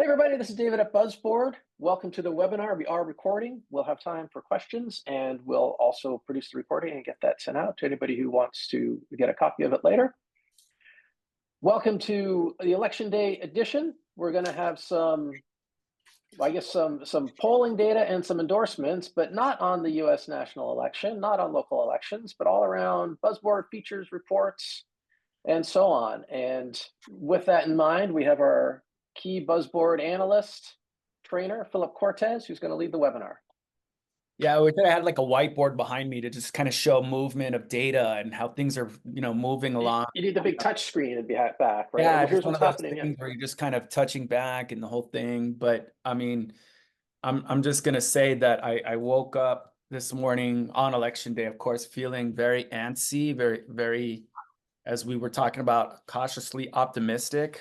Hey everybody, this is David at BuzzBoard. Welcome to the webinar. We are recording. We'll have time for questions and we'll also produce the recording and get that sent out to anybody who wants to get a copy of it later. Welcome to the Election Day edition. We're going to have some polling data and some endorsements, but not on the US national election, not on local elections, but all around BuzzBoard features, reports, and so on. And with that in mind, we have our key BuzzBoard analyst, trainer, Philip Cortez, who's going to lead the webinar. Yeah, I wish I had like a whiteboard behind me to just kind of show movement of data and how things are, moving along. You need the big touch screen and be back, right? Yeah, Well, just here's one what's of those happening. things where you're just kind of touching back and the whole thing. But I mean, I'm just gonna say that I woke up this morning on election day, of course, feeling very antsy, very, as we were talking about, cautiously optimistic,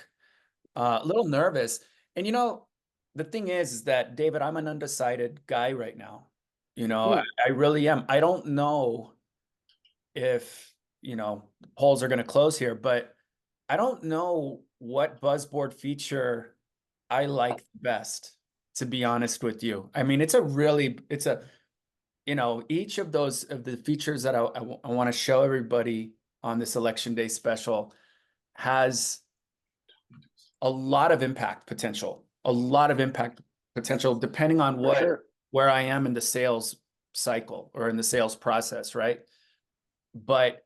a little nervous. And the thing is that David, I'm an undecided guy right now. I really am. I don't know if, the polls are going to close here, but I don't know what BuzzBoard feature I like best, to be honest with you. I mean, each of the features that I want to show everybody on this election day special has a lot of impact potential, depending on where I am in the sales cycle or in the sales process, right? But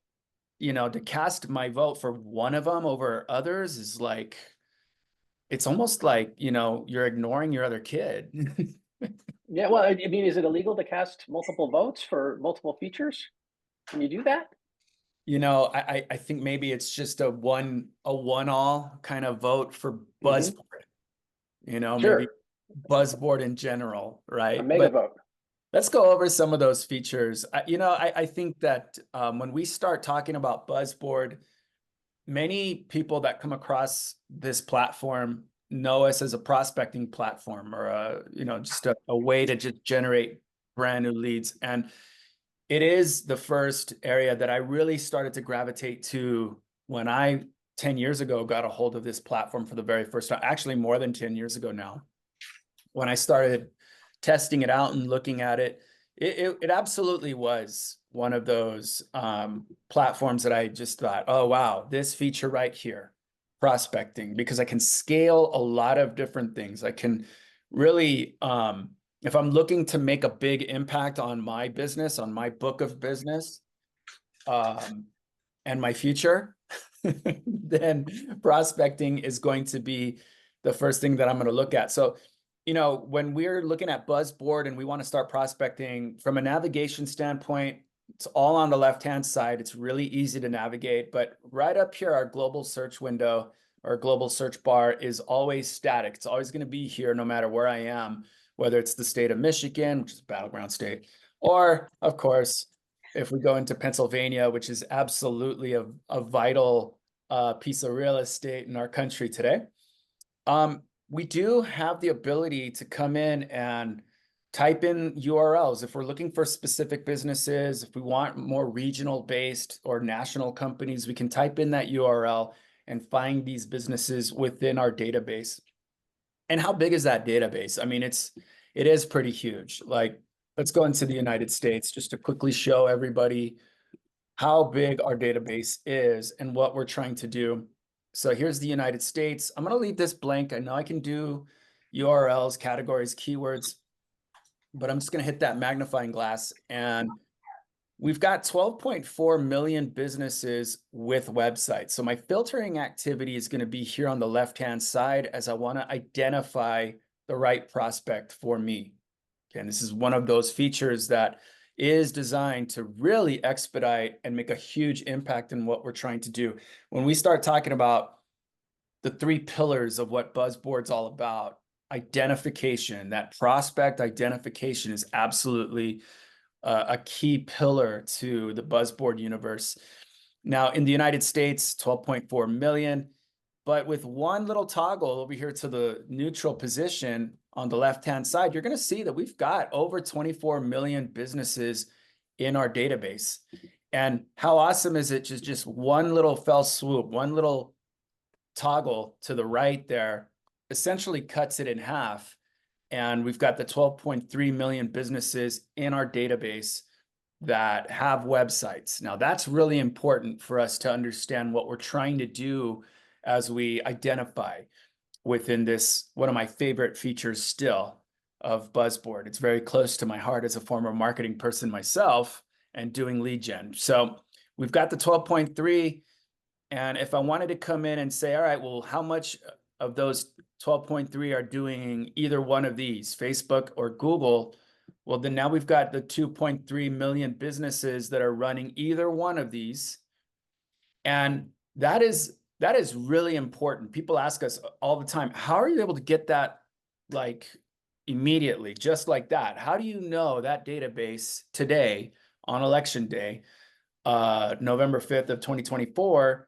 to cast my vote for one of them over others is like, it's almost like you're ignoring your other kid. Yeah, well, I mean, is it illegal to cast multiple votes for multiple features? Can you do that? I think maybe it's just a one all kind of vote for BuzzBoard. Maybe BuzzBoard in general, right? A mega vote. Let's go over some of those features. I think that when we start talking about BuzzBoard, many people that come across this platform know us as a prospecting platform or just a way to just generate brand new leads. And it is the first area that I really started to gravitate to when I 10 years ago got a hold of this platform for the very first time, actually more than 10 years ago now. When I started testing it out and looking at it, it absolutely was one of those platforms that I just thought, oh, wow, this feature right here, prospecting, because I can scale a lot of different things. I can really, if I'm looking to make a big impact on my business, on my book of business, and my future, then prospecting is going to be the first thing that I'm going to look at. So, when we're looking at BuzzBoard and we want to start prospecting from a navigation standpoint, it's all on the left-hand side. It's really easy to navigate, but right up here, our global search window or global search bar is always static. It's always going to be here no matter where I am, whether it's the state of Michigan, which is a battleground state, or of course, if we go into Pennsylvania, which is absolutely a vital piece of real estate in our country today. We do have the ability to come in and type in URLs. If we're looking for specific businesses, if we want more regional based or national companies, we can type in that URL and find these businesses within our database. And how big is that database? I mean, it is pretty huge. Like, let's go into the United States just to quickly show everybody how big our database is and what we're trying to do. So here's the United States. I'm going to leave this blank. I know I can do URLs, categories, keywords, but I'm just going to hit that magnifying glass. And we've got 12.4 million businesses with websites. So my filtering activity is going to be here on the left-hand side as I want to identify the right prospect for me. Okay, and this is one of those features that is designed to really expedite and make a huge impact in what we're trying to do. When we start talking about the three pillars of what BuzzBoard's all about, identification, that prospect identification is absolutely a key pillar to the BuzzBoard universe. Now, in the United States, 12.4 million, but with one little toggle over here to the neutral position on the left-hand side, you're going to see that we've got over 24 million businesses in our database. And how awesome is it? Just one little fell swoop, one little toggle to the right there essentially cuts it in half. And we've got the 12.3 million businesses in our database that have websites. Now, that's really important for us to understand what we're trying to do as we identify within this, one of my favorite features still of BuzzBoard. It's very close to my heart as a former marketing person myself and doing lead gen. So we've got the 12.3. And if I wanted to come in and say, all right, well, how much of those 12.3 are doing either one of these, Facebook or Google? Well, then now we've got the 2.3 million businesses that are running either one of these. And that is really important. People ask us all the time, how are you able to get that like immediately, just like that? How do you know that database today on election day, November 5th of 2024,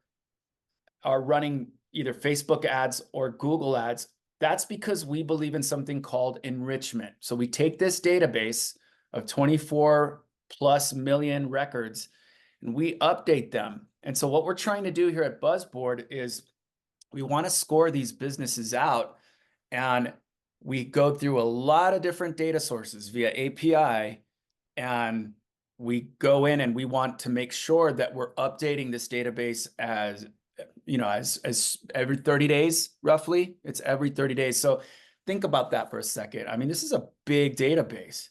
are running either Facebook ads or Google ads? That's because we believe in something called enrichment. So we take this database of 24 plus million records and we update them. And so what we're trying to do here at BuzzBoard is we want to score these businesses out, and we go through a lot of different data sources via API, and we go in and we want to make sure that we're updating this database as, you know, as every 30 days, roughly. It's every 30 days. So think about that for a second. I mean, this is a big database.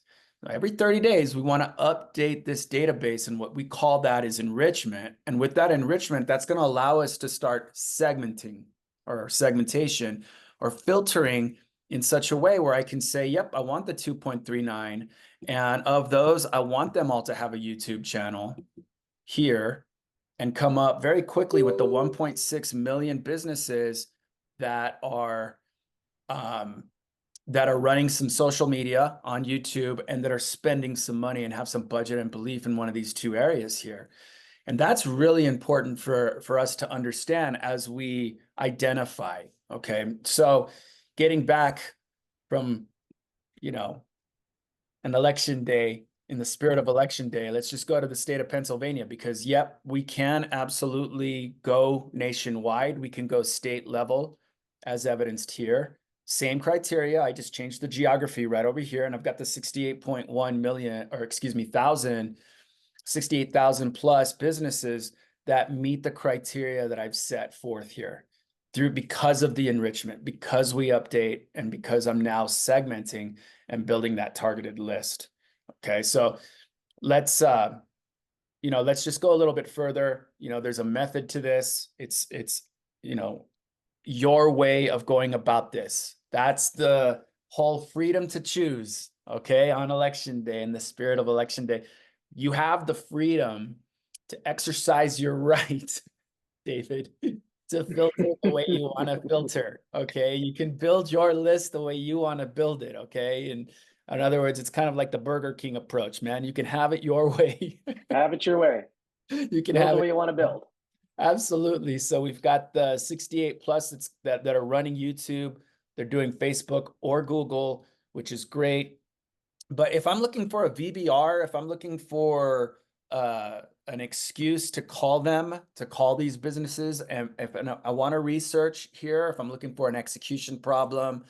Every 30 days, we want to update this database, and what we call that is enrichment. And with that enrichment, that's going to allow us to start segmenting or segmentation or filtering in such a way where I can say, yep, I want the 2.39. And of those, I want them all to have a YouTube channel here, and come up very quickly with the 1.6 million businesses that are running some social media on YouTube and that are spending some money and have some budget and belief in one of these two areas here. And that's really important for us to understand as we identify. Okay, so getting back from, you know, an election day, in the spirit of election day, let's just go to the state of Pennsylvania, because yep, we can absolutely go nationwide. We can go state level as evidenced here. Same criteria. I just changed the geography right over here, and I've got the 68.1 million, or excuse me, 68,000 plus businesses that meet the criteria that I've set forth here because of the enrichment, because we update, and because I'm now segmenting and building that targeted list. Okay, so let's let's just go a little bit further. There's a method to this. It's your way of going about this. That's the whole freedom to choose. Okay, on election day, in the spirit of election day, you have the freedom to exercise your right, David, to filter the way you want to filter. Okay, you can build your list the way you want to build it. Okay, and in other words, it's kind of like the Burger King approach, man. You can have it your way. Have it your way. You can build have the way it you want to build. Absolutely. So we've got the 68 plus that are running YouTube. They're doing Facebook or Google, which is great. But if I'm looking for a VBR, if I'm looking for an excuse to call these businesses, and if I want to research here, if I'm looking for an execution problem,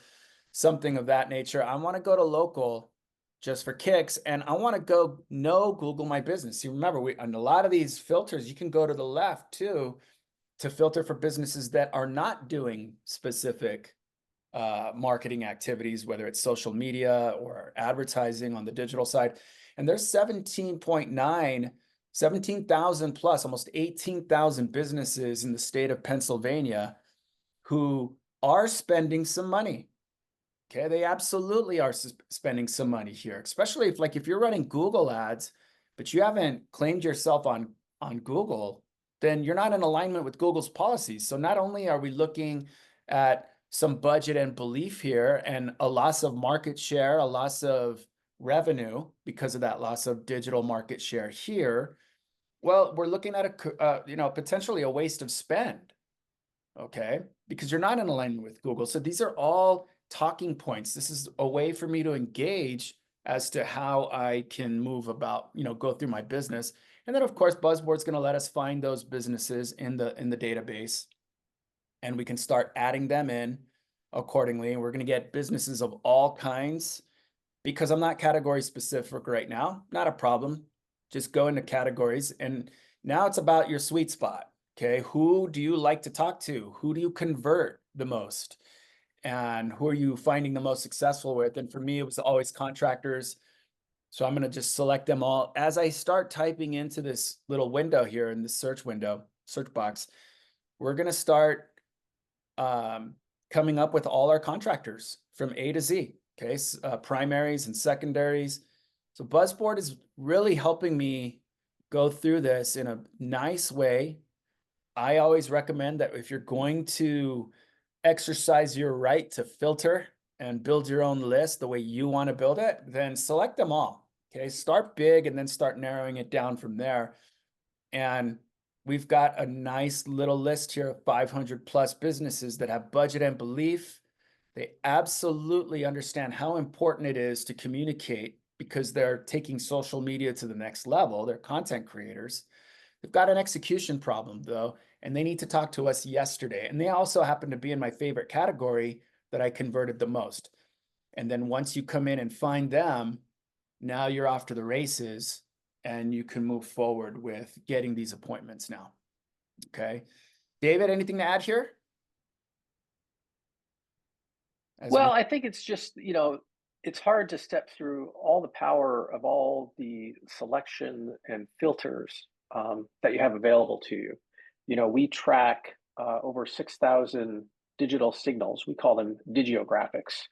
something of that nature, I want to go to local just for kicks, and I want to go Google my business. See, remember, on a lot of these filters, you can go to the left too to filter for businesses that are not doing specific marketing activities, whether it's social media or advertising on the digital side. And there's 17,000 plus, almost 18,000 businesses in the state of Pennsylvania who are spending some money. Okay, they absolutely are spending some money here, especially if you're running Google ads, but you haven't claimed yourself on Google, then you're not in alignment with Google's policies. So not only are we looking at some budget and belief here and a loss of market share, a loss of revenue because of that loss of digital market share here, well, we're looking at potentially a waste of spend. Okay, because you're not in alignment with Google. So these are all talking points. This is a way for me to engage as to how I can move about, go through my business. And then of course, BuzzBoard's going to let us find those businesses in the database, and we can start adding them in accordingly. And we're going to get businesses of all kinds because I'm not category specific right now. Not a problem. Just go into categories. And now it's about your sweet spot. Okay. Who do you like to talk to? Who do you convert the most? And who are you finding the most successful with? And for me, it was always contractors. So I'm going to just select them all. As I start typing into this little window here in the search window, search box, we're going to start coming up with all our contractors from A to Z, okay? Primaries and secondaries. So BuzzBoard is really helping me go through this in a nice way. I always recommend that if you're going to exercise your right to filter and build your own list the way you want to build it, then select them all. Okay, start big and then start narrowing it down from there. And we've got a nice little list here of 500 plus businesses that have budget and belief. They absolutely understand how important it is to communicate because they're taking social media to the next level. They're content creators. They've got an execution problem though, and they need to talk to us yesterday. And they also happen to be in my favorite category that I converted the most. And then once you come in and find them, now you're off to the races and you can move forward with getting these appointments now. Okay. David, anything to add here? Well, I think it's just, it's hard to step through all the power of all the selection and filters that you have available to you. We track over 6,000 digital signals. We call them digiographics.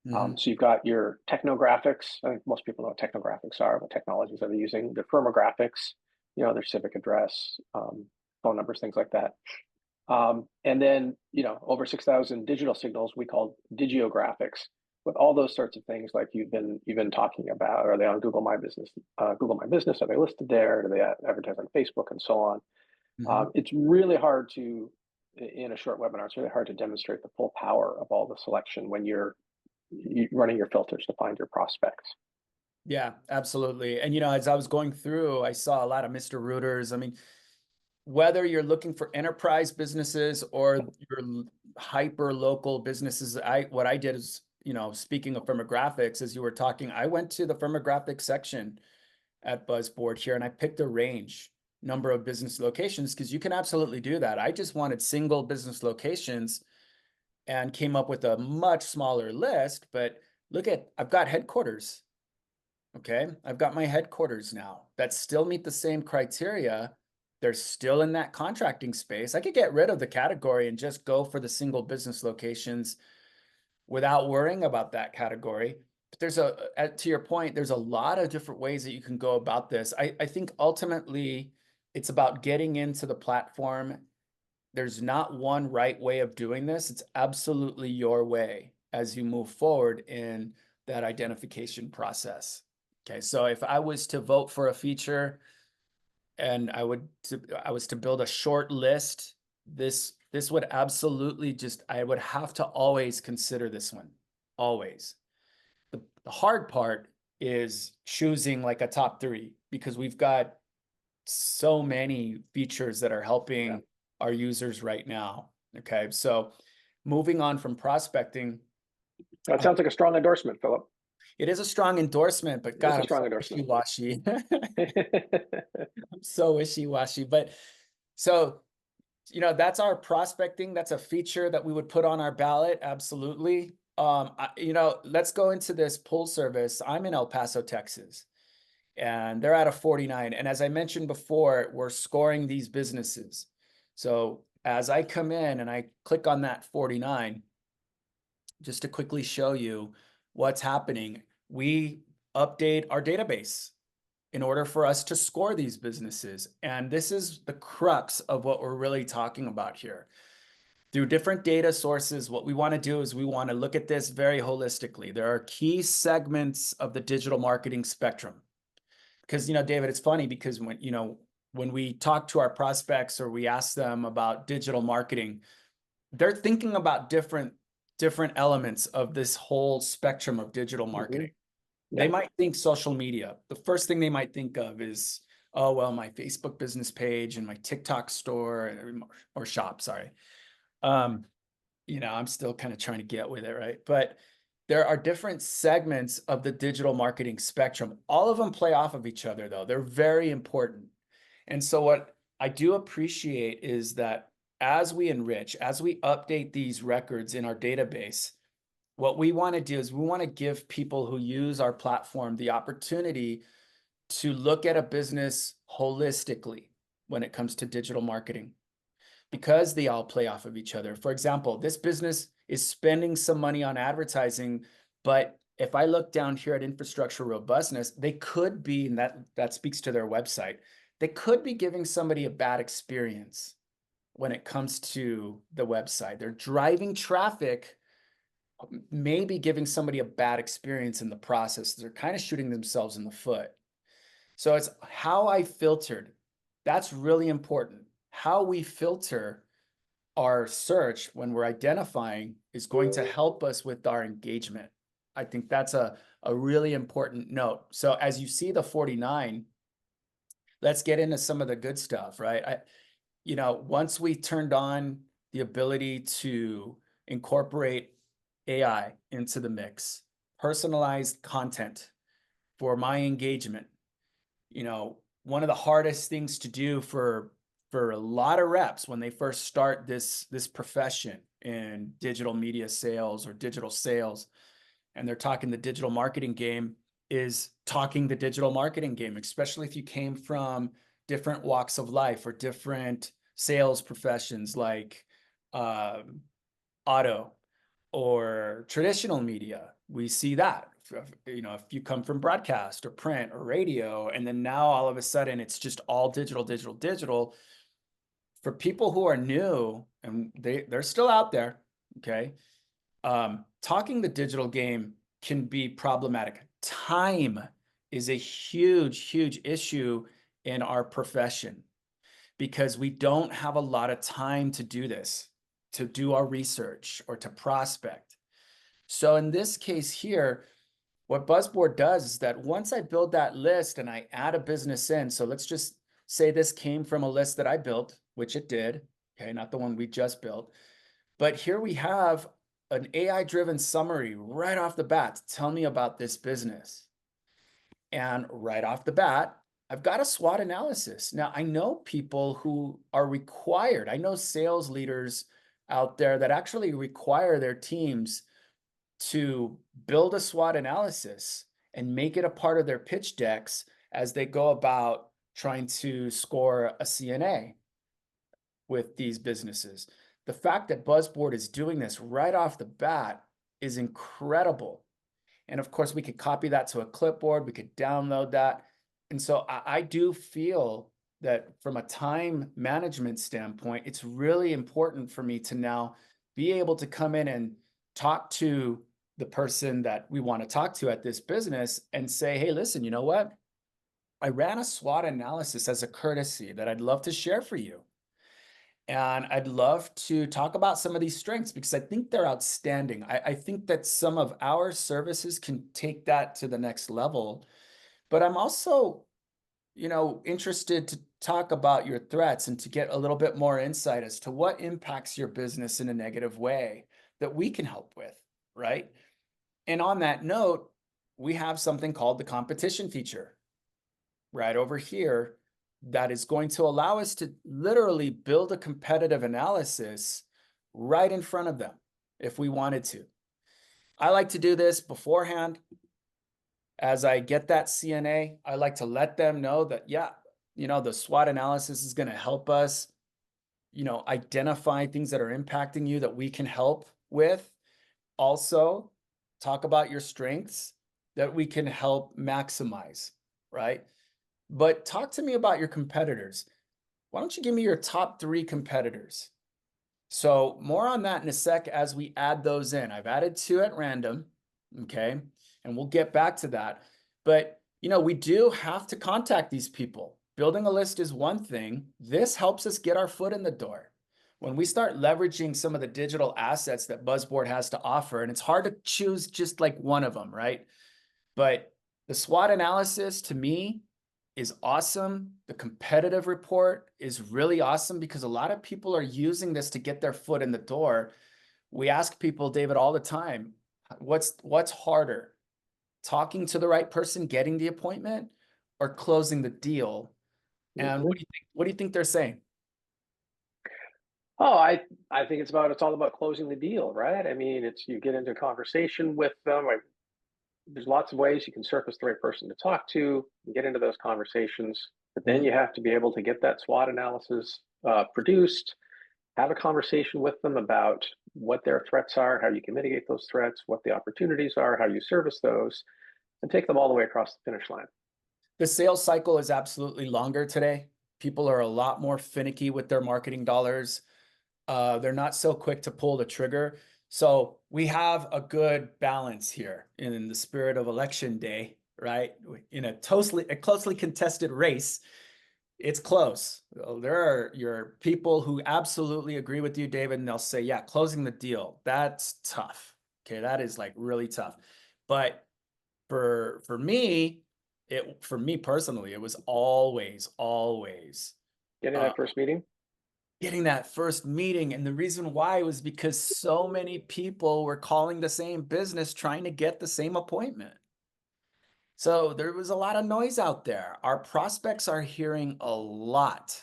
So you've got your technographics. I think most people know what technographics are, what technologies are they using. The firmographics, their civic address, phone numbers, things like that. And then, over 6,000 digital signals we call digiographics with all those sorts of things like you've been talking about. Are they on Google My Business? Google My Business, are they listed there? Do they advertise on Facebook and so on? It's really hard to, in a short webinar, it's really hard to demonstrate the full power of all the selection when you're running your filters to find your prospects. Yeah, absolutely. And, as I was going through, I saw a lot of Mr. Rooters. I mean, whether you're looking for enterprise businesses or your hyper local businesses, what I did is, speaking of firmographics, as you were talking, I went to the firmographics section at BuzzBoard here and I picked a range number of business locations because you can absolutely do that. I just wanted single business locations and came up with a much smaller list, but look at, I've got headquarters. Okay, I've got my headquarters now that still meet the same criteria. They're still in that contracting space. I could get rid of the category and just go for the single business locations without worrying about that category. But there's to your point, there's a lot of different ways that you can go about this. I think ultimately it's about getting into the platform. There's not one right way of doing this. It's absolutely your way as you move forward in that identification process. Okay, so if I was to vote for a feature and I was to build a short list, this would absolutely I would have to always consider this one, always. The hard part is choosing like a top 3 because we've got so many features that are helping our users right now. Okay, so moving on from prospecting. That sounds like a strong endorsement, Philip. It is a strong endorsement, but God, I'm so wishy-washy. I'm so wishy-washy. But so, that's our prospecting. That's a feature that we would put on our ballot. Absolutely. Let's go into this pull service. I'm in El Paso, Texas, and they're at a 49. And as I mentioned before, we're scoring these businesses. So as I come in and I click on that 49, just to quickly show you what's happening, we update our database in order for us to score these businesses. And this is the crux of what we're really talking about here. Through different data sources, what we want to do is we want to look at this very holistically. There are key segments of the digital marketing spectrum. Because, David, it's funny because when we talk to our prospects or we ask them about digital marketing, they're thinking about different elements of this whole spectrum of digital marketing. They might think social media. The first thing they might think of is, oh, well, my Facebook business page and my TikTok store or shop, sorry. I'm still kind of trying to get with it, right? But there are different segments of the digital marketing spectrum. All of them play off of each other, though. They're very important. And so, what I do appreciate is that as we enrich, as we update these records in our database, what we want to do is we want to give people who use our platform the opportunity to look at a business holistically when it comes to digital marketing, because they all play off of each other. For example, this business is spending some money on advertising, but if I look down here at infrastructure robustness, they could be, and that speaks to their website, they could be giving somebody a bad experience when it comes to the website. They're driving traffic, maybe giving somebody a bad experience in the process. They're kind of shooting themselves in the foot. So it's how I filtered. That's really important. How we filter our search when we're identifying is going to help us with our engagement. I think that's a really important note. So as you see the 49, let's get into some of the good stuff, right? Once we turned on the ability to incorporate AI into the mix, personalized content for my engagement, one of the hardest things to do for a lot of reps when they first start this profession in digital media sales or digital sales, and they're talking the digital marketing game, is talking the digital marketing game, especially if you came from different walks of life or different sales professions like auto or traditional media. We see that. If you come from broadcast or print or radio, and then now all of a sudden it's just all digital. For people who are new, and they're still out there, okay, talking the digital game can be problematic. Time is a huge issue in our profession because we don't have a lot of time to do this, to do our research or to prospect. So in this case here, what BuzzBoard does is that once I build that list and I add a business in, so let's just say this came from a list that I built, which it did, okay, not the one we just built. But here we have an AI-driven summary right off the bat to tell me about this business. And right off the bat, I've got a SWOT analysis. Now, I know people who are required. I know sales leaders out there that actually require their teams to build a SWOT analysis and make it a part of their pitch decks as they go about trying to score a CNA with these businesses. The fact that BuzzBoard is doing this right off the bat is incredible. And of course, we could copy that to a clipboard, we could download that. And so I do feel that from a time management standpoint, it's really important for me to now be able to come in and talk to the person that we want to talk to at this business and say, hey, listen, you know what? I ran a SWOT analysis as a courtesy that I'd love to share for you. And I'd love to talk about some of these strengths because I think they're outstanding. I think that some of our services can take that to the next level. But I'm also, interested to talk about your threats and to get a little bit more insight as to what impacts your business in a negative way that we can help with, right? And on that note, we have something called the competition feature right over here that is going to allow us to literally build a competitive analysis right in front of them if we wanted to. I like to do this beforehand. As I get that CNA, I like to let them know that, yeah, the SWOT analysis is going to help us, identify things that are impacting you that we can help with. Also, talk about your strengths that we can help maximize, right? But talk to me about your competitors. Why don't you give me your top 3 competitors? So more on that in a sec as we add those in. I've added 2 at random, okay? And we'll get back to that. But, we do have to contact these people. Building a list is one thing. This helps us get our foot in the door. When we start leveraging some of the digital assets that BuzzBoard has to offer, and it's hard to choose just like one of them, right? But the SWOT analysis to me is awesome. The competitive report is really awesome because a lot of people are using this to get their foot in the door we ask people, David, all the time, what's harder, talking to the right person, getting the appointment, or closing the deal? And Mhm. what do you think they're saying? Oh, I think it's all about closing the deal, right? I mean, it's you get into a conversation with them. Like, there's lots of ways you can surface the right person to talk to, and get into those conversations, but then Mhm. you have to be able to get that SWOT analysis produced, have a conversation with them about what their threats are, how you can mitigate those threats, what the opportunities are, how you service those, and take them all the way across the finish line. The sales cycle is absolutely longer today. People are a lot more finicky with their marketing dollars. They're not so quick to pull the trigger. So we have a good balance here in the spirit of election day, right? In a closely contested race, it's close. There are your people who absolutely agree with you, David, and they'll say, yeah, closing the deal, that's tough. Okay, that is like really tough. But for me, for me personally, it was always Getting uh, that first meeting. getting that first meeting. And the reason why was because so many people were calling the same business trying to get the same appointment. So there was a lot of noise out there. Our prospects are hearing a lot.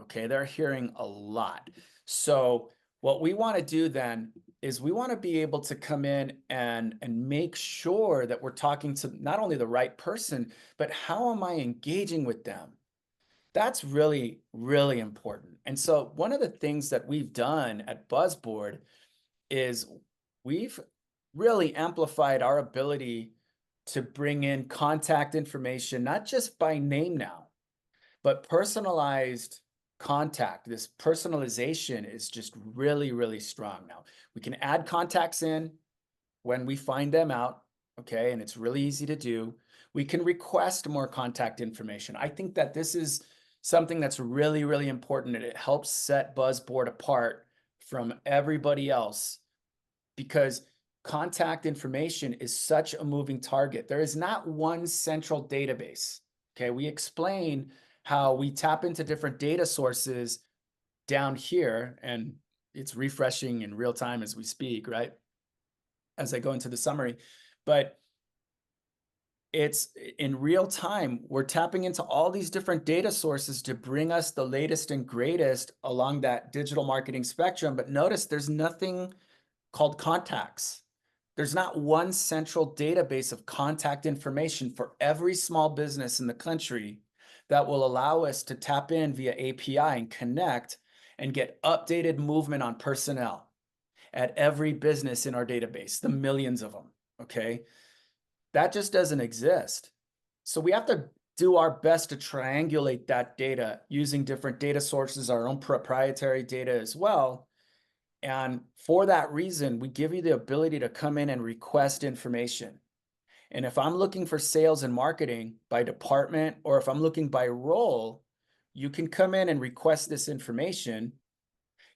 Okay, they're hearing a lot. So what we want to do then is we want to be able to come in and make sure that we're talking to not only the right person, but how am I engaging with them? That's really, really important. And so one of the things that we've done at BuzzBoard is we've really amplified our ability to bring in contact information, not just by name now, but personalized contact. This personalization is just really, really strong now. We can add contacts in when we find them out, okay, and it's really easy to do. We can request more contact information. I think that this is something that's really, really important, and it helps set BuzzBoard apart from everybody else because contact information is such a moving target. There is not one central database. Okay, we explain how we tap into different data sources down here, and it's refreshing in real time as we speak, right? As I go into the summary, but it's in real time. We're tapping into all these different data sources to bring us the latest and greatest along that digital marketing spectrum. But notice there's nothing called contacts. There's not one central database of contact information for every small business in the country that will allow us to tap in via API and connect and get updated movement on personnel at every business in our database, the millions of them, okay? That just doesn't exist. So we have to do our best to triangulate that data using different data sources, our own proprietary data as well. And for that reason, we give you the ability to come in and request information. And if I'm looking for sales and marketing by department, or if I'm looking by role, you can come in and request this information.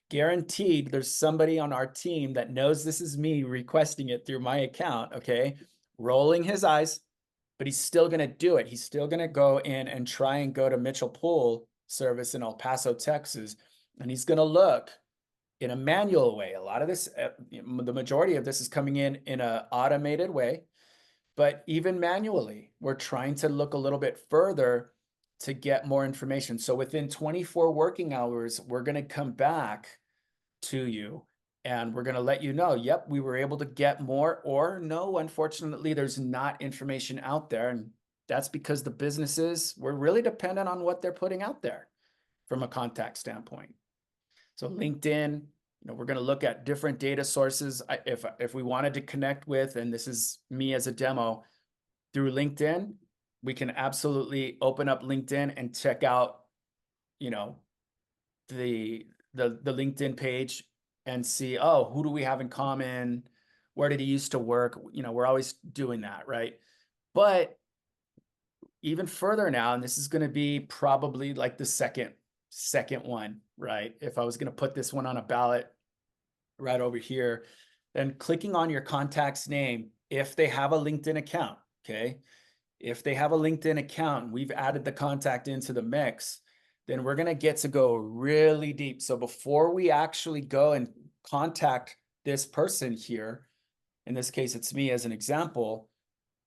Guaranteed, there's somebody on our team that knows this is me requesting it through my account, okay? Rolling his eyes, but he's still going to do it. He's still going to go in and try and go to Mitchell Pool service in El Paso, Texas, and he's going to look in a manual way. A lot of this, the majority of this is coming in an automated way, but even manually, we're trying to look a little bit further to get more information. So within 24 working hours, we're going to come back to you and we're going to let you know, yep, we were able to get more, or no, unfortunately, there's not information out there. And that's because the businesses were really dependent on what they're putting out there from a contact standpoint. So LinkedIn, we're going to look at different data sources. If we wanted to connect with, and this is me as a demo, through LinkedIn, we can absolutely open up LinkedIn and check out, the LinkedIn page and see, oh, who do we have in common? Where did he used to work? We're always doing that, right? But even further now, and this is going to be probably like the second one, right? If I was going to put this one on a ballot right over here, then clicking on your contact's name, if they have a LinkedIn account, okay? If they have a LinkedIn account, we've added the contact into the mix, then we're going to get to go really deep. So before we actually go and contact this person here, in this case, it's me as an example,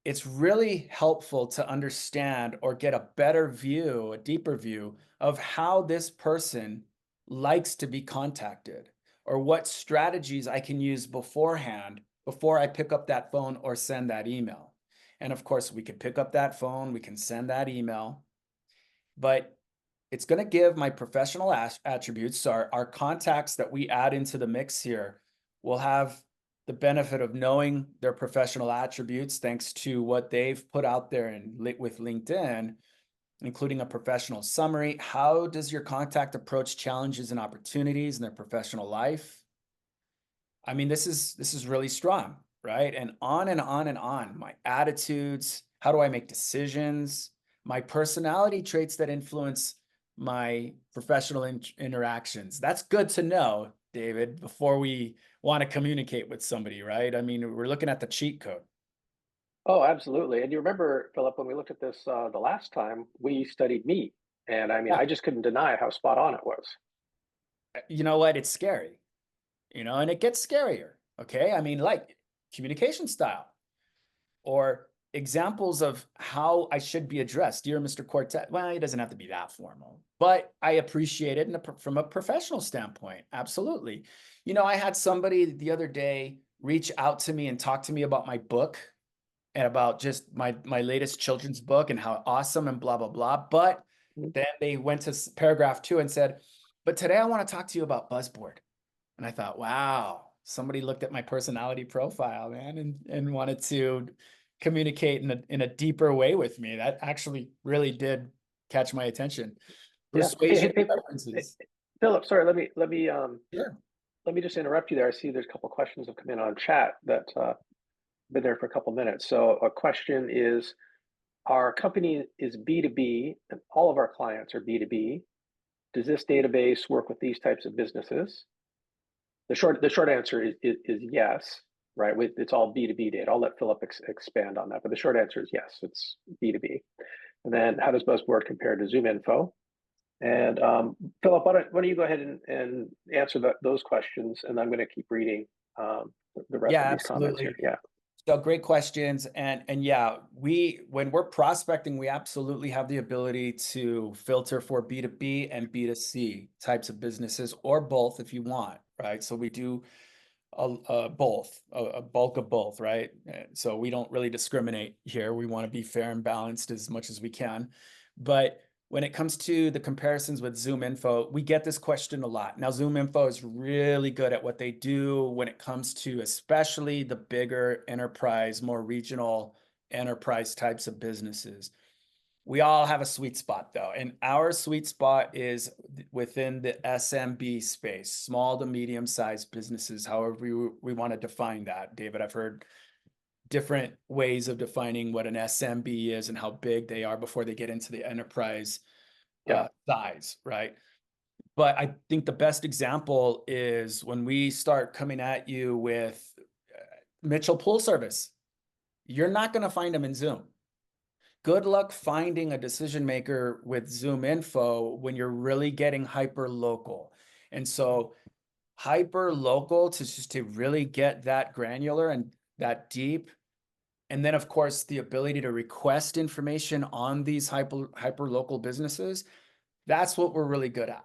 it's really helpful to understand or get a better view, a deeper view of how this person likes to be contacted or what strategies I can use beforehand before I pick up that phone or send that email. And of course, we can pick up that phone, we can send that email, but it's going to give my professional attributes. So our contacts that we add into the mix here will have the benefit of knowing their professional attributes thanks to what they've put out there with LinkedIn, including a professional summary. How does your contact approach challenges and opportunities in their professional life? I mean, this is really strong, right? And on and on and on. My attitudes, how do I make decisions, my personality traits that influence my professional interactions. That's good to know, David, before we want to communicate with somebody, right? I mean, we're looking at the cheat code. Oh, absolutely. And you remember, Philip, when we looked at this the last time, we studied me. And I mean, Yeah. I just couldn't deny how spot on it was. You know what? It's scary, and it gets scarier. Okay. I mean, like communication style or examples of how I should be addressed. Dear Mr. Quartet. Well, it doesn't have to be that formal, but I appreciate it from a professional standpoint. Absolutely. I had somebody the other day reach out to me and talk to me about my book and about just my latest children's book and how awesome and blah, blah, blah. But Mhm. then they went to paragraph 2 and said, but today I want to talk to you about BuzzBoard. And I thought, wow, somebody looked at my personality profile, man, and wanted to communicate in a deeper way with me. That actually really did catch my attention. Yeah. Hey, Persuasion hey, hey, hey, preferences. Philip, sorry, Sure. let me just interrupt you there. I see there's a couple questions have come in on chat that been there for a couple minutes. So a question is, our company is B2B and all of our clients are B2B. Does this database work with these types of businesses? The short answer is yes, right? It's all B2B data. I'll let Philip expand on that, but the short answer is yes, it's B2B. And then how does BuzzBoard compare to Zoom Info? And Philip, why don't you go ahead and answer those questions, and I'm going to keep reading the rest Yeah, of these comments here. absolutely. Yeah. So great questions. And yeah, when we're prospecting, we absolutely have the ability to filter for B2B and B2C types of businesses or both if you want, right? So we do both, a bulk of both, right? So we don't really discriminate here. We want to be fair and balanced as much as we can. But when it comes to the comparisons with Zoom Info, we get this question a lot. Now, Zoom Info is really good at what they do when it comes to especially the bigger enterprise, more regional enterprise types of businesses. We all have a sweet spot though, and our sweet spot is within the SMB space, small to medium sized businesses, however we want to define that. David, I've heard different ways of defining what an SMB is and how big they are before they get into the enterprise Yeah. size, right? But I think the best example is when we start coming at you with Mitchell Pool Service. You're not going to find them in Zoom. Good luck finding a decision maker with Zoom Info when you're really getting hyper local. And so hyper local to really get that granular and that deep. And then of course, the ability to request information on these hyper local businesses. That's what we're really good at.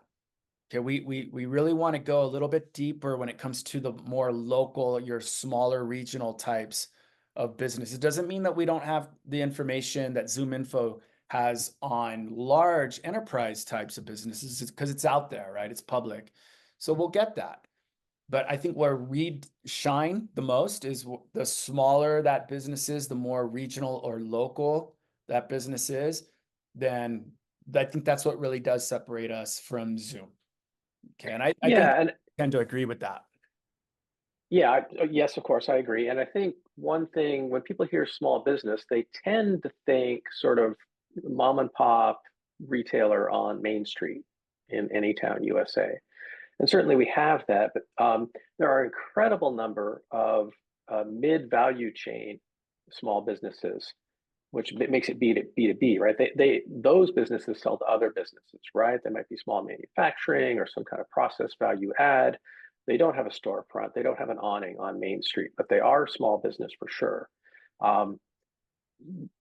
Okay, we really want to go a little bit deeper when it comes to the more local, your smaller regional types of business. It doesn't mean that we don't have the information that Zoom Info has on large enterprise types of businesses because it's out there, right? It's public. So we'll get that. But I think where we shine the most is the smaller that business is, the more regional or local that business is, then I think that's what really does separate us from Zoom. Okay, and I think Yeah. I And tend to agree with that. yeah, yes, of course, I agree. And I think one thing when people hear small business, they tend to think sort of mom and pop retailer on Main Street in any town, USA. And certainly we have that, but there are an incredible number of mid-value chain small businesses, which makes it B2B, right? Those businesses sell to other businesses, right? They might be small manufacturing or some kind of process value add. They don't have a storefront. They don't have an awning on Main Street, but they are small business for sure. Um,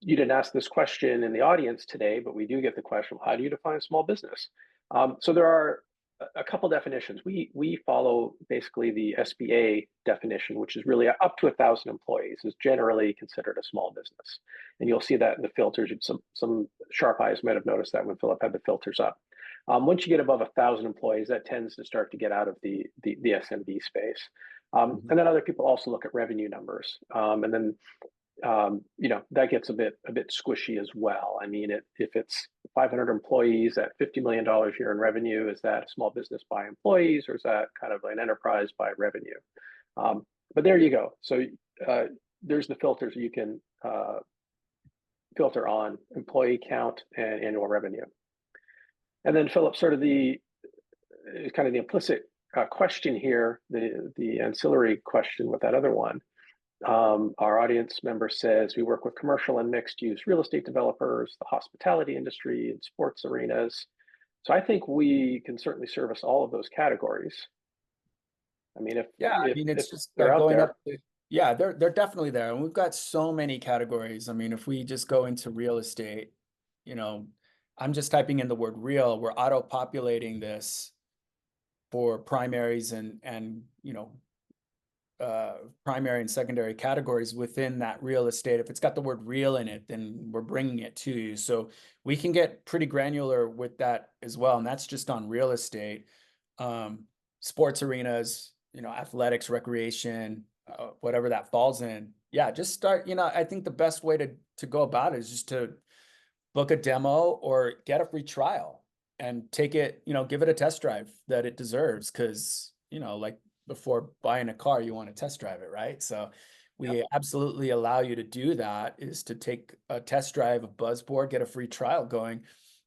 you didn't ask this question in the audience today, but we do get the question, how do you define small business? So there are a couple definitions. We follow basically the SBA definition, which is really up to 1,000 employees is generally considered a small business. And you'll see that in the filters. Some sharp eyes might have noticed that when Philip had the filters up. Once you get above 1,000 employees, that tends to start to get out of the SMB space. And then other people also look at revenue numbers. And then that gets a bit squishy as well. I mean, if it's 500 employees at $50 million a year in revenue, is that a small business by employees, or is that kind of an enterprise by revenue? But there you go. So there's the filters you can filter on: employee count and annual revenue. And then Philip, sort of the implicit question here, the ancillary question with that other one. Our audience member says, we work with commercial and mixed use real estate developers, the hospitality industry, and sports arenas. So I think we can certainly service all of those categories. I mean, it's just they're out going there. up. Yeah, they're definitely there. And we've got so many categories. I mean, if we just go into real estate, I'm just typing in the word real. We're auto-populating this for primaries and primary and secondary categories within that real estate. If it's got the word real in it, then we're bringing it to you. So we can get pretty granular with that as well. And that's just on real estate. Sports arenas, athletics, recreation, whatever that falls in. Yeah, just start, I think the best way to go about it is just to book a demo or get a free trial and take it, give it a test drive that it deserves. Cause, like before buying a car, you want to test drive it, right? So we absolutely allow you to do that, is to take a test drive of BuzzBoard, get a free trial going,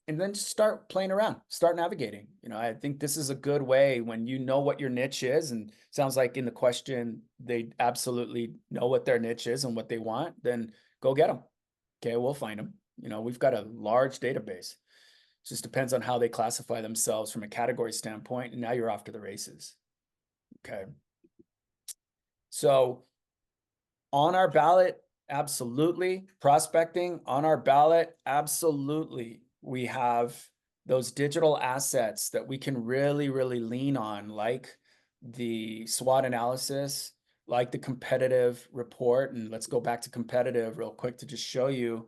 and then just start playing around, start navigating. I think this is a good way when you know what your niche is, and sounds like in the question, they absolutely know what their niche is and what they want, then go get them. Okay, we'll find them. We've got a large database. It just depends on how they classify themselves from a category standpoint, and now you're off to the races. Okay. So on our ballot, absolutely. Prospecting on our ballot, absolutely. We have those digital assets that we can really, really lean on, like the SWOT analysis, like the competitive report. And let's go back to competitive real quick to just show you,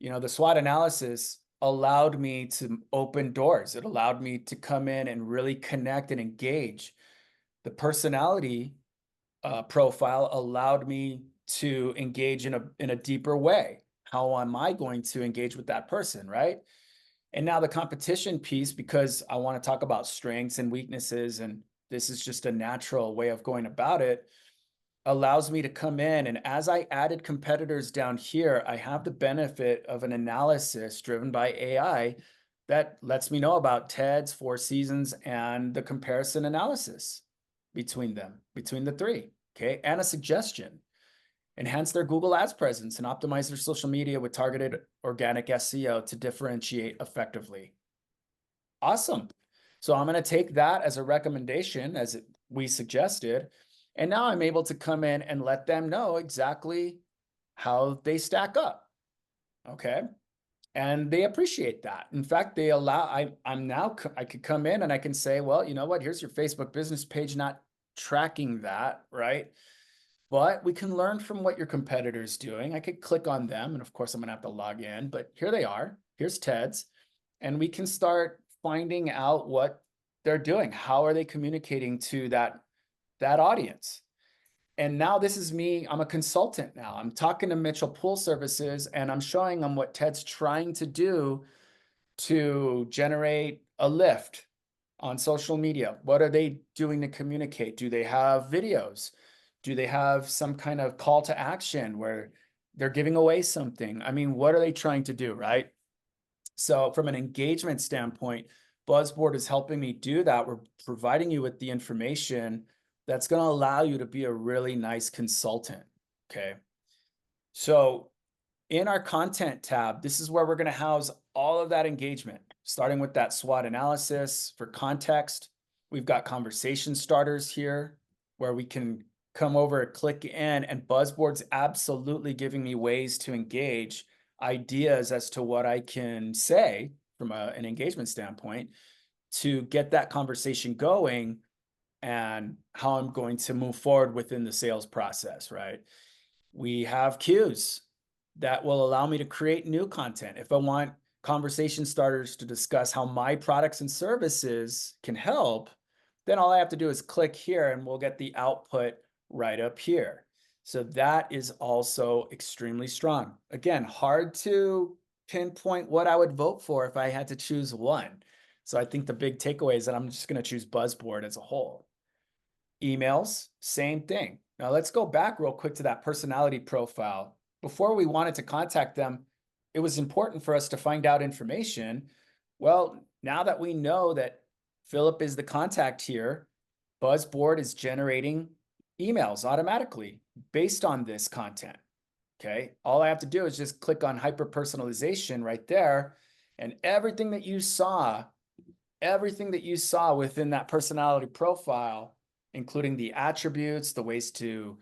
the SWOT analysis allowed me to open doors. It allowed me to come in and really connect and engage. The personality profile allowed me to engage in a deeper way. How am I going to engage with that person, right? And now the competition piece, because I want to talk about strengths and weaknesses, and this is just a natural way of going about it, allows me to come in. And as I added competitors down here, I have the benefit of an analysis driven by AI that lets me know about TED's, Four Seasons, and the comparison analysis between them, between the three, okay? And a suggestion. Enhance their Google Ads presence and optimize their social media with targeted organic SEO to differentiate effectively. Awesome. So I'm going to take that as a recommendation, as we suggested, and now I'm able to come in and let them know exactly how they stack up, okay? And they appreciate that. In fact, they allow, I could come in and I can say, well, you know what, here's your Facebook business page, not tracking that, right? But we can learn from what your competitor's doing. I could click on them, and of course I'm gonna have to log in, but here they are, here's TED's, and we can start finding out what they're doing. How are they communicating to that audience? And now this is me, I'm a consultant now. I'm talking to Mitchell Pool Services, and I'm showing them what TED's trying to do to generate a lift on social media. What are they doing to communicate? Do they have videos? Do they have some kind of call to action where they're giving away something? I mean, what are they trying to do, right? So from an engagement standpoint, BuzzBoard is helping me do that. We're providing you with the information that's going to allow you to be a really nice consultant, okay? So in our content tab, this is where we're going to house all of that engagement, starting with that SWOT analysis for context. We've got conversation starters here where we can come over, click in, and BuzzBoard's absolutely giving me ways to engage ideas as to what I can say from an engagement standpoint to get that conversation going and how I'm going to move forward within the sales process, right? We have cues that will allow me to create new content. If I want conversation starters to discuss how my products and services can help, then all I have to do is click here and we'll get the output right up here. So that is also extremely strong. Again, hard to pinpoint what I would vote for if I had to choose one. So I think the big takeaway is that I'm just going to choose BuzzBoard as a whole. Emails, same thing. Now let's go back real quick to that personality profile. Before we wanted to contact them, it was important for us to find out information. Well, now that we know that Philip is the contact here, BuzzBoard is generating emails automatically based on this content. Okay, all I have to do is just click on hyper personalization right there, and everything that you saw within that personality profile, including the attributes, the ways to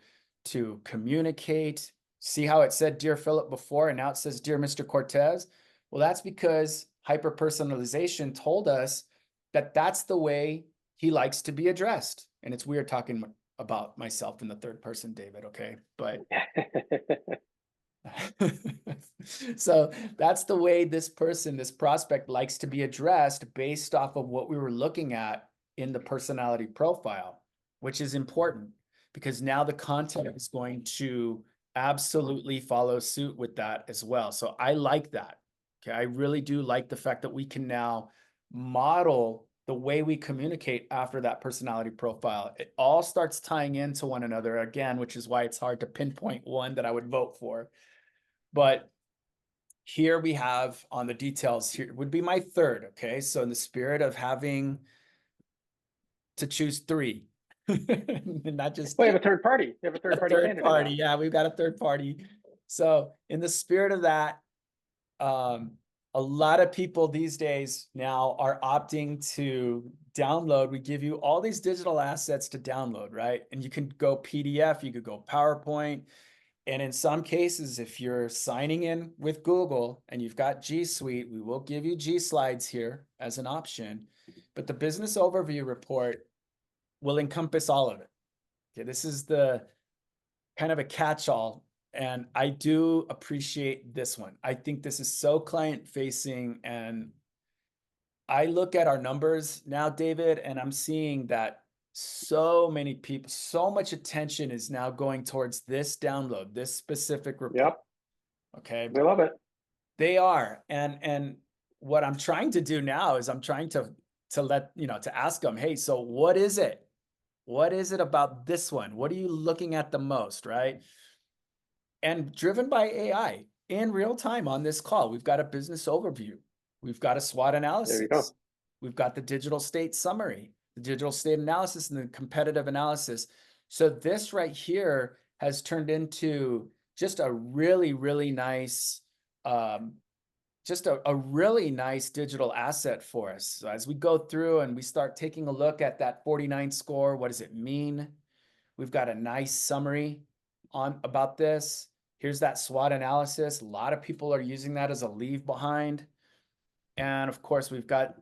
communicate. See how it said Dear Philip before, and now it says Dear Mr. Cortez? Well, that's because hyper-personalization told us that that's the way he likes to be addressed. And it's weird talking about myself in the third person, David, okay? But so that's the way this person, this prospect, likes to be addressed based off of what we were looking at in the personality profile, which is important because now the content is going to absolutely follow suit with that as well. So I like that. Okay, I really do like the fact that we can now model the way we communicate after that personality profile. It all starts tying into one another again, which is why it's hard to pinpoint one that I would vote for. But here we have on the details, here would be my third. Okay, so in the spirit of having to choose three, not just we have a third party. You have a third party candidate now. Yeah, we've got a third party. So in the spirit of that, a lot of people these days now are opting to download. We give you all these digital assets to download, right? And you can go PDF, you could go PowerPoint. And in some cases, if you're signing in with Google and you've got G Suite, we will give you G Slides here as an option. But the business overview report will encompass all of it. Okay, this is the kind of a catch-all. And I do appreciate this one. I think this is so client-facing. And I look at our numbers now, David, and I'm seeing that so many people, so much attention is now going towards this download, this specific report. Yep. Okay. We love it. They are. And what I'm trying to do now is I'm trying to let, to ask them, hey, so what is it? What is it about this one? What are you looking at the most, right? And driven by AI in real time on this call, we've got a business overview. We've got a SWOT analysis. There you go. We've got the digital state summary, the digital state analysis, and the competitive analysis. So this right here has turned into just a really, really nice, just a really nice digital asset for us. So as we go through and we start taking a look at that 49 score, what does it mean? We've got a nice summary on about this. Here's that SWOT analysis. A lot of people are using that as a leave behind. And of course, we've got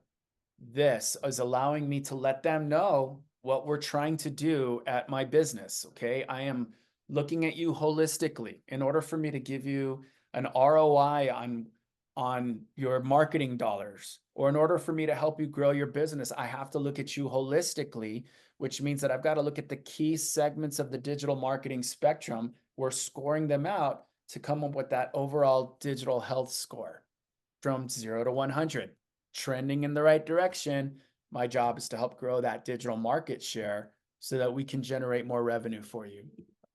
this is allowing me to let them know what we're trying to do at my business. Okay, I am looking at you holistically. In order for me to give you an ROI on your marketing dollars, or in order for me to help you grow your business, I have to look at you holistically, which means that I've got to look at the key segments of the digital marketing spectrum. We're scoring them out to come up with that overall digital health score from 0 to 100. Trending in the right direction. My job is to help grow that digital market share so that we can generate more revenue for you.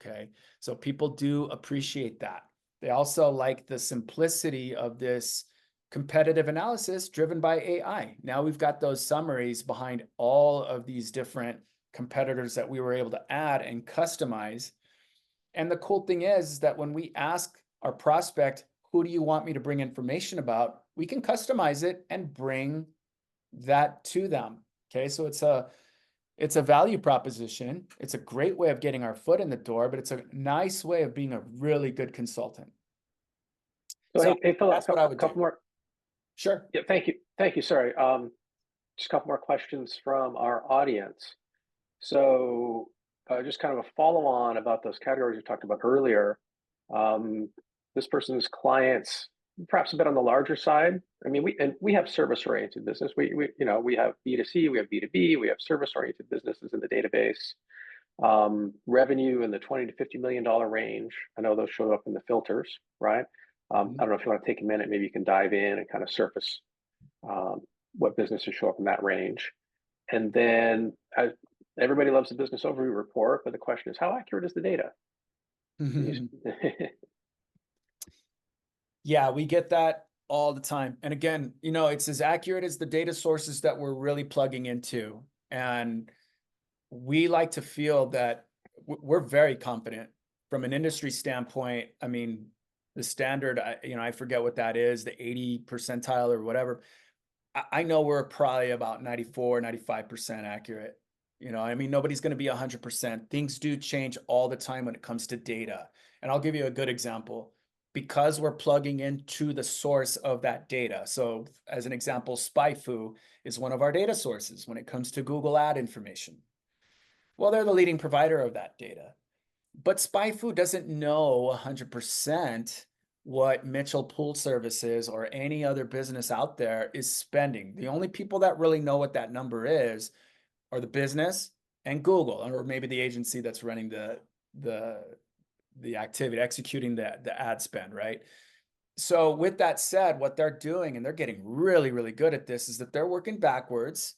Okay, so people do appreciate that. They also like the simplicity of this competitive analysis driven by AI. Now we've got those summaries behind all of these different competitors that we were able to add and customize. And the cool thing is that when we ask our prospect, who do you want me to bring information about? We can customize it and bring that to them. Okay, so it's a It's a value proposition. It's a great way of getting our foot in the door, but it's a nice way of being a really good consultant. So So hey Philip, that's what I would do. couple more. Sure. Yeah, thank you. Sorry, just a couple more questions from our audience. So, just kind of a follow on about those categories you talked about earlier. Um, this person's clients, perhaps a bit on the larger side. I mean, we have service oriented business. We have B2C, we have B2B, we have service oriented businesses in the database. Revenue in the 20 to $50 million range. I know those show up in the filters, right? I don't know if you want to take a minute, maybe you can dive in and kind of surface um, what businesses show up in that range. And then everybody loves the business overview report, but the question is, how accurate is the data? Yeah, we get that all the time. And again, it's as accurate as the data sources that we're really plugging into. And we like to feel that we're very confident from an industry standpoint. I mean, the standard, I forget what that is, the 80 percentile or whatever. I know we're probably about 94, 95% accurate. I mean, nobody's going to be 100%. Things do change all the time when it comes to data. And I'll give you a good example. Because we're plugging into the source of that data. So as an example, SpyFu is one of our data sources when it comes to Google ad information. Well, they're the leading provider of that data. But SpyFu doesn't know 100% what Mitchell Pool Services or any other business out there is spending. The only people that really know what that number is are the business and Google, or maybe the agency that's running the activity, executing the ad spend, right? So with that said, what they're doing, and they're getting really, really good at this, is that they're working backwards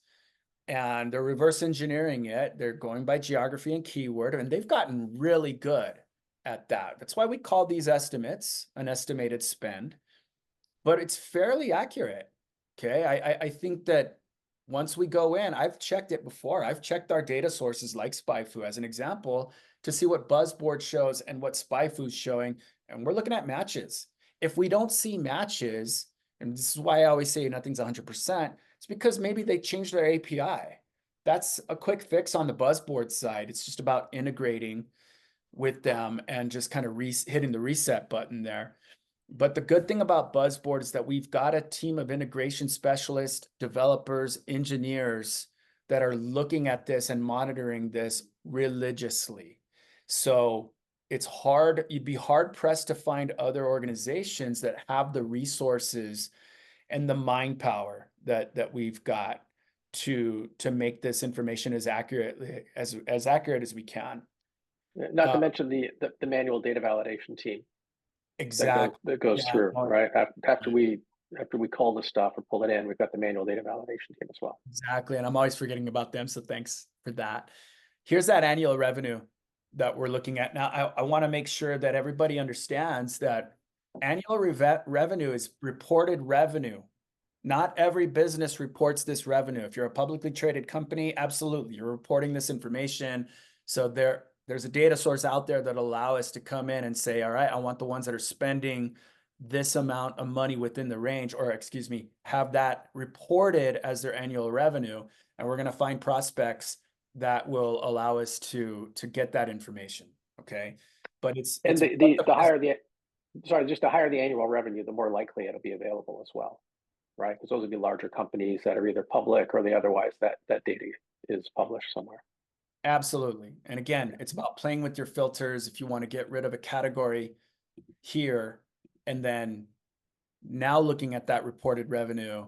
and they're reverse engineering it. They're going by geography and keyword, and they've gotten really good at that. That's why we call these estimates an estimated spend, but it's fairly accurate. Okay. I think that once we go in, I've checked it before. I've checked our data sources like SpyFu as an example to see what BuzzBoard shows and what SpyFu's showing. And we're looking at matches. If we don't see matches, and this is why I always say nothing's 100%, it's because maybe they changed their API. That's a quick fix on the BuzzBoard side. It's just about integrating with them and just kind of hitting the reset button there. But the good thing about BuzzBoard is that we've got a team of integration specialists, developers, engineers that are looking at this and monitoring this religiously. So it's hard, you'd be hard pressed to find other organizations that have the resources and the mind power that we've got to make this information as accurate as we can. Not to mention the manual data validation team Exactly. that goes Yeah. through, right? After we call this stuff or pull it in, we've got the manual data validation team as well. Exactly. And I'm always forgetting about them. So thanks for that. Here's that annual revenue that we're looking at. Now, I want to make sure that everybody understands that annual revenue is reported revenue. Not every business reports this revenue. If you're a publicly traded company, absolutely, you're reporting this information. So there's a data source out there that allow us to come in and say, all right, I want the ones that are spending this amount of money within the range, or excuse me, have that reported as their annual revenue. And we're going to find prospects that will allow us to get that information. Okay. But it's the higher the higher the annual revenue, the more likely it'll be available as well, right? Because those would be larger companies that are either public or otherwise that data is published somewhere. Absolutely. And again, it's about playing with your filters. If you want to get rid of a category here, and then now looking at that reported revenue,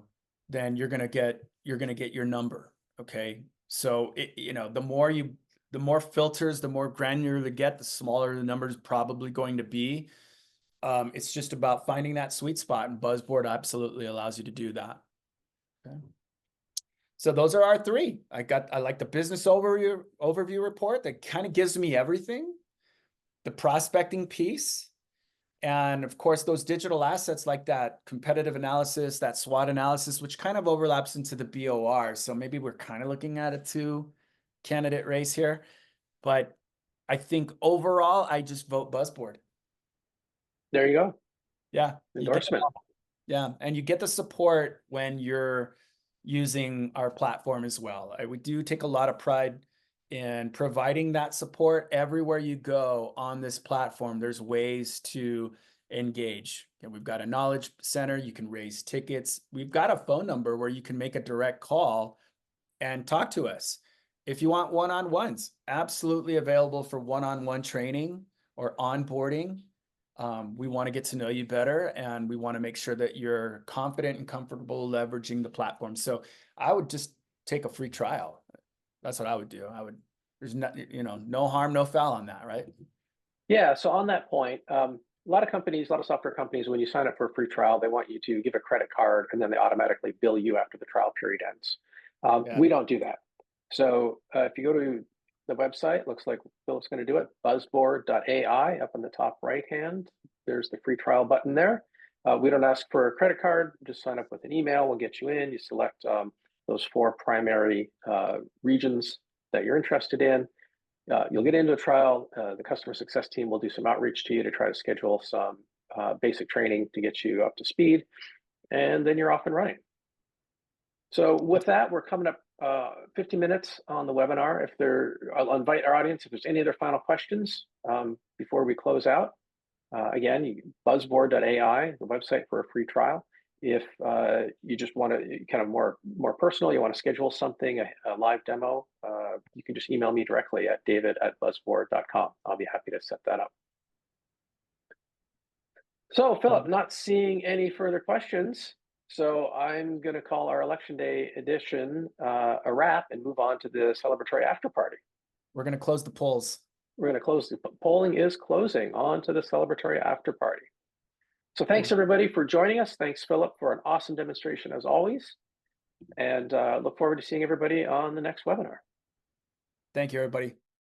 then you're going to get your number. Okay. So the more filters, the more granular you get, the smaller the number is probably going to be. It's just about finding that sweet spot, and BuzzBoard absolutely allows you to do that. Okay. So those are our three. I like the business overview report that kind of gives me everything, the prospecting piece, and of course those digital assets like that competitive analysis, that SWOT analysis, which kind of overlaps into the BOR. So maybe we're kind of looking at a two-candidate race here, but I think overall I just vote BuzzBoard. There you go. Yeah. Endorsement. Yeah, and you get the support when you're using our platform as well. We do take a lot of pride in providing that support everywhere you go on this platform. There's ways to engage. And we've got a knowledge center. You can raise tickets. We've got a phone number where you can make a direct call and talk to us. If you want one-on-ones, absolutely available for one-on-one training or onboarding. We want to get to know you better, and we want to make sure that you're confident and comfortable leveraging the platform. So I would just take a free trial. That's what I would do. There's no harm, no foul on that, right? Yeah, so on that point, a lot of companies, a lot of software companies, when you sign up for a free trial, they want you to give a credit card and then they automatically bill you after the trial period ends. Yeah. We don't do that. So if you go to the website, looks like Philip's going to do it, buzzboard.ai, up in the top right hand, there's the free trial button there. We don't ask for a credit card, just sign up with an email, we'll get you in, you select those 4 primary regions that you're interested in. You'll get into a trial. The customer success team will do some outreach to you to try to schedule some basic training to get you up to speed, and then you're off and running. So with that, we're coming up 50 minutes on the webinar. I'll invite our audience if there's any other final questions before we close out. Again, buzzboard.ai, the website for a free trial. If you just want to kind of more personal, you want to schedule something, a live demo, you can just email me directly at david@buzzboard.com. I'll be happy to set that up. So Philip, not seeing any further questions. So I'm going to call our Election Day edition a wrap and move on to the celebratory after party. We're going to close the polls. We're going to close. The polling is closing on to the celebratory after party. So thanks everybody for joining us. Thanks Philip for an awesome demonstration as always. And look forward to seeing everybody on the next webinar. Thank you, everybody.